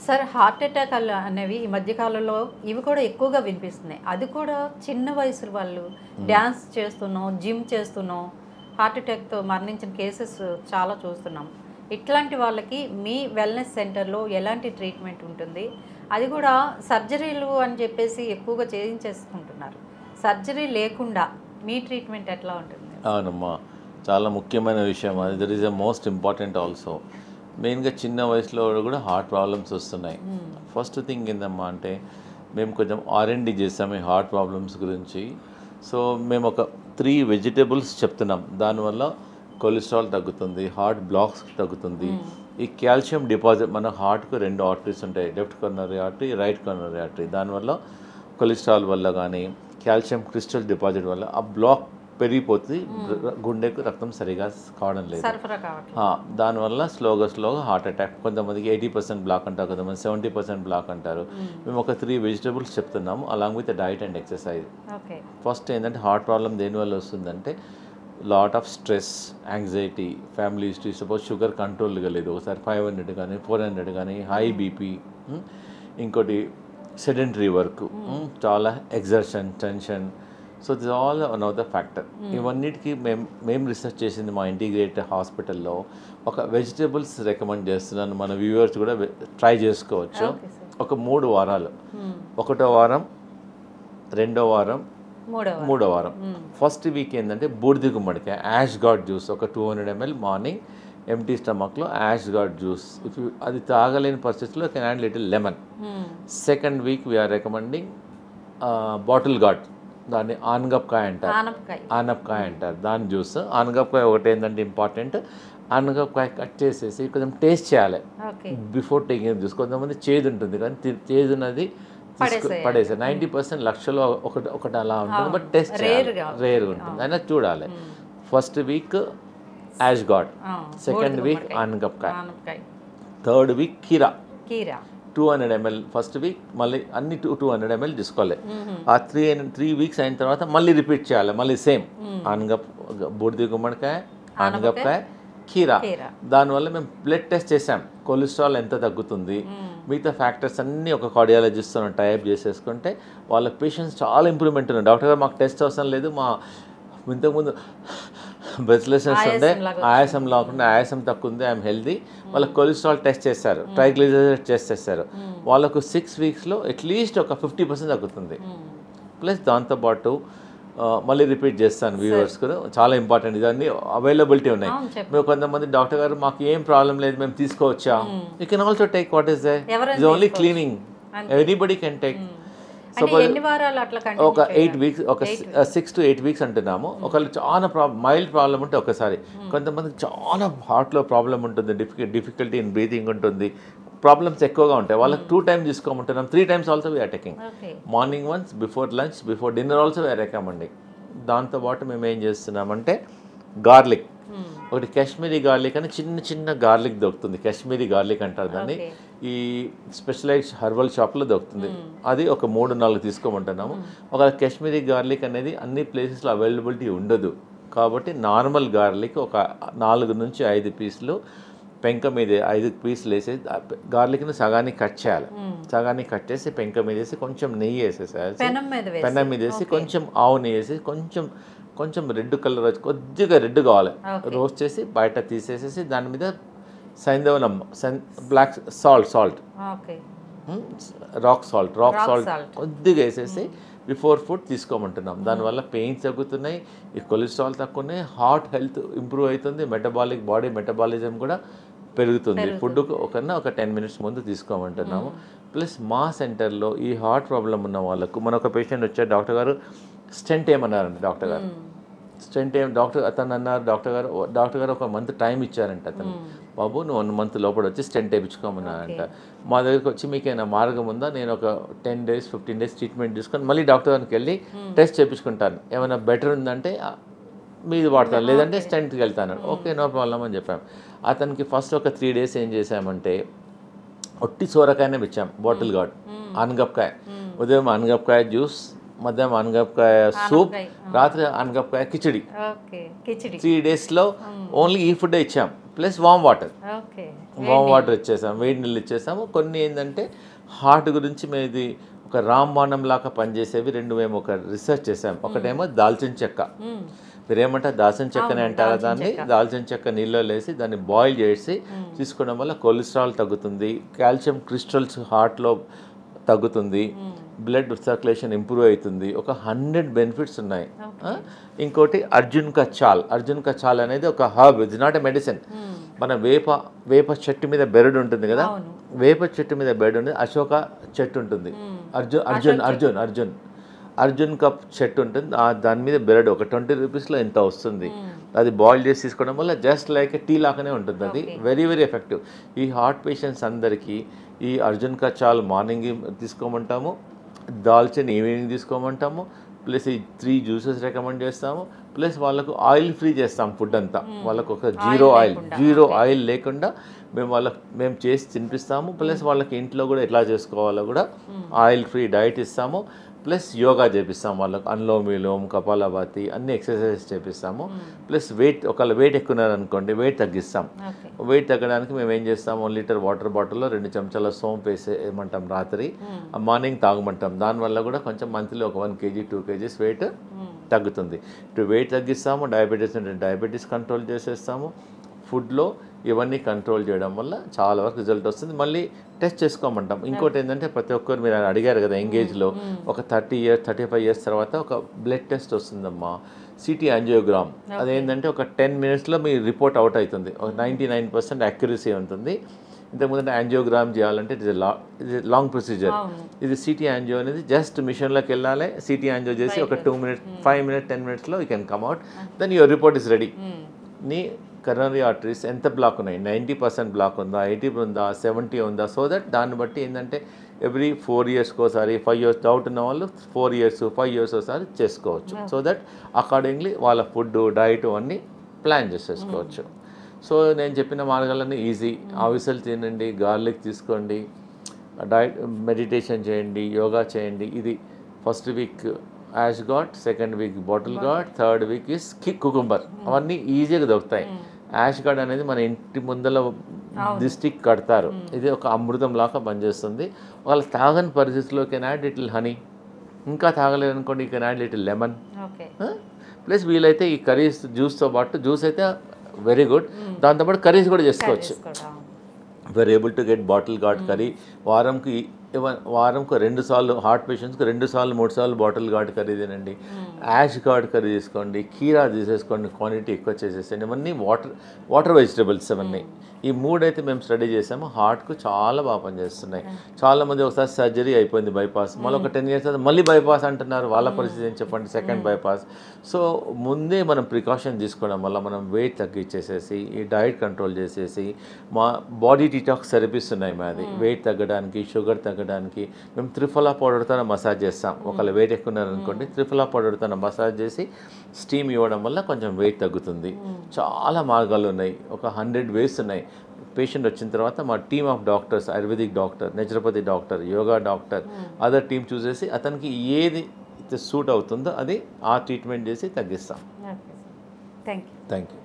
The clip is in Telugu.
సార్ హార్ట్ అటాక్ అనేవి ఈ మధ్య కాలంలో ఇవి కూడా ఎక్కువగా వినిపిస్తున్నాయి. అది కూడా చిన్న వయసు వాళ్ళు డ్యాన్స్ చేస్తున్నాం, జిమ్ చేస్తున్నాం, హార్ట్ అటాక్తో మరణించిన కేసెస్ చాలా చూస్తున్నాం. ఇట్లాంటి వాళ్ళకి మీ వెల్నెస్ సెంటర్లో ఎలాంటి ట్రీట్మెంట్ ఉంటుంది? అది కూడా సర్జరీలు అని చెప్పేసి ఎక్కువగా చేయించేసుకుంటున్నారు. సర్జరీ లేకుండా మీ ట్రీట్మెంట్ ఎట్లా ఉంటుంది? అవునమ్మా, చాలా ముఖ్యమైన విషయం అది. That is the most important also. మెయిన్గా చిన్న వయసులో కూడా హార్ట్ ప్రాబ్లమ్స్ వస్తున్నాయి. ఫస్ట్ థింగ్ ఏందమ్మా అంటే, మేము కొంచెం R&D చేసాము ఈ హార్ట్ ప్రాబ్లమ్స్ గురించి. సో మేము ఒక 3 వెజిటేబుల్స్ చెప్తున్నాం. దానివల్ల కొలెస్ట్రాల్ తగ్గుతుంది, హార్ట్ బ్లాక్స్ తగ్గుతుంది. ఈ కాల్షియం డిపాజిట్, మన హార్ట్కు 2 ఆర్టరీస్ ఉంటాయి, left coronary artery, right coronary artery. దానివల్ల కొలెస్ట్రాల్ వల్ల కానీ కాల్షియం క్రిస్టల్ డిపాజిట్ వల్ల ఆ బ్లాక్ పెరిగిపోతుంది, గుండెకు రక్తం సరిగా కావడం లేదు. దానివల్ల స్లోగా హార్ట్ అటాక్. కొంతమందికి 80% బ్లాక్ అంటారు, కొంతమంది 70% బ్లాక్ అంటారు. మేము ఒక 3 వెజిటబుల్స్ చెప్తున్నాము along with diet and exercise. First ఏంటంటే, హార్ట్ ప్రాబ్లం దేనివల్ల వస్తుందంటే, lot of stress, anxiety, family history. Suppose sugar కంట్రోల్గా లేదు, ఒకసారి 500 కానీ 400 కానీ, హై బీపీ, ఇంకోటి సెడెంటరీ వర్క్, చాలా exertion, tension. So this all one of the factor. ఇవన్నిటికీ మేము రీసెర్చ్ చేసింది మా ఇంటిగ్రేటెడ్ హాస్పిటల్లో. ఒక వెజిటేబుల్స్ రికమెండ్ చేస్తున్నాను, మన వ్యూవర్స్ కూడా ట్రై చేసుకోవచ్చు. ఒక 3 వారాలు, 1వ వారం, 2వ వారం, 3వ వారం. ఫస్ట్ వీక్ ఏంటంటే బూడిద గుమ్మడికాయ యాష్ గార్డ్ జ్యూస్ ఒక 200 ml మార్నింగ్ ఎంటీ స్టమక్లో యాష్ గార్డ్ జ్యూస్. ఇఫ్ అది తాగలేని పరిస్థితుల్లో can add little lemon. Second week we're recommending bottle gourd, దాన్ని ఆనగపకాయ అంటారు, ఆనపకాయ అంటారు, దాని జ్యూస్. ఆనగపకాయ ఒకటి ఏంటంటే ఇంపార్టెంట్, ఆనగపకాయ కట్ చేసేసి కొంచెం టేస్ట్ చేయాలి బిఫోర్ టేకింగ్ జ్యూస్. కొంతమంది చేదు ఉంటుంది కానీ చేదున్నది పడేసారు. 90% లక్షలో ఒకటి అలా ఉంటుంది, బట్ టేస్ట్ రేర్గా ఉంటుంది, అయినా చూడాలి. First week ash gourd, second week ఆనగపకాయ, థర్డ్ వీక్ కీరా 200 ml ఫస్ట్ వీక్, మళ్ళీ అన్ని 200 ml తీసుకోవాలి. ఆ 3 వీక్స్ అయిన తర్వాత మళ్ళీ రిపీట్ చేయాలి, మళ్ళీ సేమ్ బూడిద గుమ్మడికాయ, ఆనగపకాయ, కీరా. దానివల్ల మేము బ్లడ్ టెస్ట్ చేసాం, కొలెస్ట్రాల్ ఎంత తగ్గుతుంది, మిగతా ఫ్యాక్టర్స్ అన్నీ ఒక కార్డియాలజిస్ట్తో టైప్ చేసేసుకుంటే వాళ్ళ పేషెంట్స్ చాలా ఇంప్రూవ్మెంట్ ఉన్నాయి. డాక్టర్ గారు మాకు టెస్ట్ అవసరం లేదు, మా ఇంతకుముందు బ్రెత్లెస్నెస్ ఉండే, ఆయాసం లేకుండా, ఆయాసం తక్కువ ఉంది, ఐఎమ్ హెల్దీ. వాళ్ళకి కొలెస్ట్రాల్ టెస్ట్ చేశారు, ట్రైగ్లిజరైడ్ టెస్ట్ చేశారు. వాళ్ళకు 6 వీక్స్లో అట్లీస్ట్ ఒక 50% తగ్గుతుంది. ప్లస్ దాంతోపాటు మళ్ళీ రిపీట్ చేస్తాను వ్యూవర్స్ కూడా, చాలా ఇంపార్టెంట్. ఇదన్నీ అవైలబిలిటీ ఉన్నాయి. మేము కొంతమంది డాక్టర్ గారు మాకు ఏం ప్రాబ్లం లేదు, మేము తీసుకోవచ్చా? You can also take. What is they? It's only cleaning, anybody can take. ఒక 8 వీక్స్, ఒక 6 to 8 వీక్స్ అంటున్నాము. ఒకళ్ళు చాలా మైల్డ్ ప్రాబ్లం ఉంటే ఒకసారి, కొంతమందికి చాలా హార్ట్లో ప్రాబ్లం ఉంటుంది, డిఫికల్టీ ఇన్ బ్రీతింగ్ ఉంటుంది, ప్రాబ్లమ్స్ ఎక్కువగా ఉంటాయి, వాళ్ళకి 2 times తీసుకోమంటున్నాం. 3 times also we are taking. Morning once, before lunch, before dinner also we are recommending. దాంతోపాటు మేము ఏం చేస్తున్నామంటే, గార్లిక్ ఒకటి, కాశ్మీరీ గార్లిక్ అని చిన్న గార్లిక్ దొరుకుతుంది, కాశ్మీరీ గార్లిక్ అంటారు దాన్ని. ఈ స్పెషలైజ్డ్ హర్బల్ షాప్లో దొరుకుతుంది. అది ఒక 3-4 తీసుకోమంటున్నాము. ఒక కాశ్మీరీ గార్లిక్ అనేది అన్ని ప్లేసెస్లో అవైలబిలిటీ ఉండదు, కాబట్టి నార్మల్ గార్లిక్ ఒక 4 నుంచి 5 పీసులు పెంక మీద 5 పీసులు వేసేసి, గార్లిక్ని సగానికి కట్ చేయాలి. సగానికి కట్ చేసి పెంక మీద వేసి కొంచెం నెయ్యి వేసేసేయాలి, పెనం మీద వేసి కొంచెం ఆవు నెయ్యి వేసి కొంచెం రెడ్ కలర్ వచ్చి, కొద్దిగా రెడ్ కావాలి, రోస్ట్ చేసి బయట తీసేసేసి దాని మీద సైంధవనం, బ్లాక్ సాల్ట్, రాక్ సాల్ట్ కొద్దిగా వేసేసి బిఫోర్ ఫుడ్ తీసుకోమంటున్నాం. దానివల్ల పెయిన్స్ తగ్గుతున్నాయి, ఈ కొలెస్ట్రాల్ తక్కువనే, హార్ట్ హెల్త్ ఇంప్రూవ్ అవుతుంది, బాడీ మెటబాలిజం కూడా పెరుగుతుంది. ఫుడ్ ఒక 10 minutes ముందు తీసుకోమంటున్నాము. ప్లస్ మా సెంటర్లో ఈ హార్ట్ ప్రాబ్లం ఉన్న వాళ్ళకు, మన ఒక పేషెంట్ వచ్చారు, డాక్టర్ గారు స్టెంట్ ఏమన్నారండి, డాక్టర్ గారు స్టెంట్ ఏం, అతను అన్నారు, డాక్టర్ గారు 1 month టైం ఇచ్చారంట. అతను, బాబు నువ్వు 1 month లోపల వచ్చి స్టెంట్ వేయించుకోమన్నారంట. మా దగ్గరికి వచ్చి మీకైనా మార్గం ఉందా, నేను ఒక 10 days 15 days ట్రీట్మెంట్ తీసుకొని మళ్ళీ డాక్టర్ గారికి వెళ్ళి టెస్ట్ చేయించుకుంటాను, ఏమైనా బెటర్ ఉందంటే మీది వాడతాను, లేదంటే స్టెంట్కి వెళ్తాను. ఓకే, నో ప్రాబ్లం అని చెప్పాం. అతనికి ఫస్ట్ ఒక 3 days ఏం చేసామంటే, ఒట్టి సోరకాయనే ఇచ్చాం, బాటిల్ గార్డ్, ఆనగపకాయ. ఉదయం ఆనగపకాయ జ్యూస్, మధ్యాహ్నం ఆనగపకాయ సూప్, రాత్రి ఆనగపకాయ కిచిడి. 3 daysలో ఓన్లీ ఈ ఫుడ్ ఇచ్చాం, plus warm water. Warm water ఇచ్చేసాము, వేడి నీళ్ళు ఇచ్చేసాము. కొన్ని ఏంటంటే హార్ట్ గురించి మేము ఇది ఒక రాంబాణం లాగా పనిచేసేవి రెండు మేము ఒక రీసెర్చ్ చేసాము. ఒకటేమో దాల్చిన చెక్క, మీరేమంటారు దాల్చిన చెక్కని అంటారా దాన్ని, దాల్చిన చెక్క నీళ్ళలో వేసి దాన్ని బాయిల్ చేసి తీసుకోవడం వల్ల కొలెస్ట్రాల్ తగ్గుతుంది, కాల్షియం క్రిస్టల్స్ హార్ట్లో తగ్గుతుంది, బ్లడ్ సర్క్యులేషన్ ఇంప్రూవ్ అవుతుంది. ఒక 100 బెనిఫిట్స్ ఉన్నాయి. ఇంకోటి అర్జున్ కా చాల్ అనేది ఒక herb, it's not a medicine. మన వేప చెట్టు మీద బెరడు ఉంటుంది కదా, వేప చెట్టు మీద బెరడు ఉంటుంది, అశోక చెట్టు ఉంటుంది, అర్జున్ కప్ చెట్టు ఉంటుంది, దాని మీద బెరడు ఒక 20 రూపీస్లో ఎంత వస్తుంది. అది బాయిల్ చేసి తీసుకోవడం వల్ల జస్ట్ లైక్ టీ లాగానే ఉంటుంది. అది వెరీ వెరీ ఎఫెక్టివ్. ఈ హార్ట్ పేషెంట్స్ అందరికీ ఈ అర్జున్ కా చాల్ మార్నింగ్ తీసుకోమంటాము, దాల్చిన ఈవినింగ్ తీసుకోమంటాము, ప్లస్ ఈ 3 జ్యూసెస్ రికమెండ్ చేస్తాము. ప్లస్ వాళ్ళకు ఆయిల్ ఫ్రీ చేస్తాం ఫుడ్ అంతా. వాళ్ళకు ఒక జీరో ఆయిల్ లేకుండా మేము చేసి తినిపిస్తాము. ప్లస్ వాళ్ళకి ఇంట్లో కూడా ఎట్లా చేసుకోవాలో కూడా ఆయిల్ ఫ్రీ డైట్ ఇస్తాము. ప్లస్ యోగా చేపిస్తాము వాళ్ళకు, అనులోమ్ విలోమ్, కపాలభాతి అన్ని ఎక్సర్సైజెస్ చేపిస్తాము. ప్లస్ ఒకవేళ వెయిట్ ఎక్కున్నారనుకోండి వెయిట్ తగ్గిస్తాం. వెయిట్ తగ్గడానికి మేము ఏం చేస్తాము, 1 లీటర్ వాటర్ బాటిల్లో 2 చెంచాల సోంపు వేసేయమంటాం రాత్రి, మార్నింగ్ తాగమంటాం. దానివల్ల కూడా కొంచెం మంత్లీ ఒక 1 kg 2 kgs వెయిట్ తగ్గుతుంది. ఇటు వెయిట్ తగ్గిస్తాము, డయాబెటీస్ కంట్రోల్ చేసేస్తాము. ఫుడ్లో ఇవన్నీ కంట్రోల్ చేయడం వల్ల చాలా వరకు రిజల్ట్ వస్తుంది. మళ్ళీ టెస్ట్ చేసుకోమంటాం. ఇంకోటి ఏంటంటే ప్రతి ఒక్కరు మీరు అడిగారు కదా ఎంగేజ్లో, ఒక 30 years 35 years తర్వాత ఒక బ్లడ్ టెస్ట్ వస్తుందమ్మా, సిటీ యాంజియోగ్రామ్. అదేంటంటే ఒక 10 minutesలో మీ రిపోర్ట్ అవుట్ అవుతుంది, ఒక 99% యాక్యురసీ ఉంటుంది. ఇంతకుముందు యాంజియోగ్రామ్ చేయాలంటే ఇది లాంగ్ ప్రొసీజర్. ఇది సిటీ యాంజియో అనేది జస్ట్ మిషన్లోకి వెళ్ళాలి, సిటీ యాంజియో చేసి ఒక 2 minutes 5 minutes 10 minutesలో you can come out, then your report is ready. నీ కరోనరీ ఆర్టరీస్ ఎంత బ్లాక్ ఉన్నాయి, 90% బ్లాక్ ఉందా, 80 ఉందా, 70 ఉందా, సో దట్ దాన్ని బట్టి ఏంటంటే ఎవ్రీ 4 yearsకి ఒకసారి, 5 years డౌట్ ఉన్న వాళ్ళు 4 years 5 years ఒకసారి చేసుకోవచ్చు. సో దట్ అకార్డింగ్లీ వాళ్ళ ఫుడ్ డైట్ అన్నీ ప్లాన్ చేసేసుకోవచ్చు. సో నేను చెప్పిన మార్గాలన్నీ ఈజీ. ఆవిసలు తినండి, గార్లిక్ తీసుకోండి, డైట్ మెడిటేషన్ చేయండి, యోగా చేయండి. ఇది first week ash gourd, second week bottle gourd, third week is cucumber. అవన్నీ ఈజీగా దొరుకుతాయి. యాష్ గార్డ్ అనేది మన ఇంటి ముందర డిస్టిక్ కడతారు. ఇది ఒక అమృతం లాగా పనిచేస్తుంది. వాళ్ళ తాగని పరిస్థితిలో కెన్ యాడ్ లిటిల్ హనీ, ఇంకా తాగలేదనుకోండి can add little lemon. Plus వీలైతే ఈ కర్రీస్ జ్యూస్తో పాటు, జ్యూస్ అయితే వెరీ గుడ్, దాంతోపాటు కర్రీస్ కూడా చేసుకోవచ్చు. We're able to get bottle gourd curry. వారంకు 2 సార్లు హార్ట్ పేషెంట్స్కి 2 సార్లు 3 సార్లు బాటిల్ గార్డ్ కర్రీ తినండి. యాష్ గార్డ్ కర్రీ తీసుకోండి, కీరా తీసేసుకోండి, క్వాంటిటీ ఎక్కువ చేసేసండి. ఇవన్నీ వాటర్ వెజిటబుల్స్ అవన్నీ. ఈ 3 అయితే మేము స్టడీ చేసాము, హార్ట్కు చాలా బాగా పనిచేస్తున్నాయి. చాలామంది ఒకసారి సర్జరీ అయిపోయింది బైపాస్, మళ్ళీ ఒక 10 years తర్వాత మళ్ళీ బైపాస్ అంటున్నారు. వాళ్ళ పరిస్థితి ఏం చెప్పండి, సెకండ్ బైపాస్. సో ముందే మనం ప్రికాషన్ తీసుకోవడం వల్ల మనం వెయిట్ తగ్గించేసేసి, ఈ డైట్ కంట్రోల్ చేసేసి, మా బాడీ డిటాక్స్ థెరపీస్ ఉన్నాయి మాది, వెయిట్ తగ్గడానికి, షుగర్ తగ్గడానికి. మేము త్రిఫలా పౌడర్తో మసాజ్ చేస్తాం. ఒకవేళ వెయిట్ ఎక్కువ ఉన్నారనుకోండి త్రిఫలా పౌడర్తో మసాజ్ చేసి స్టీమ్ ఇవ్వడం వల్ల కొంచెం వెయిట్ తగ్గుతుంది. చాలా మార్గాలు ఉన్నాయి, ఒక 100 ways ఉన్నాయి. పేషెంట్ వచ్చిన తర్వాత మా team of doctors, ayurvedic doctor, naturopathy doctor, yoga doctor, other team చూసేసి అతనికి ఏది సూట్ అవుతుందో అది ఆ ట్రీట్మెంట్ చేసి తగ్గిస్తాం. Thank you. Thank you.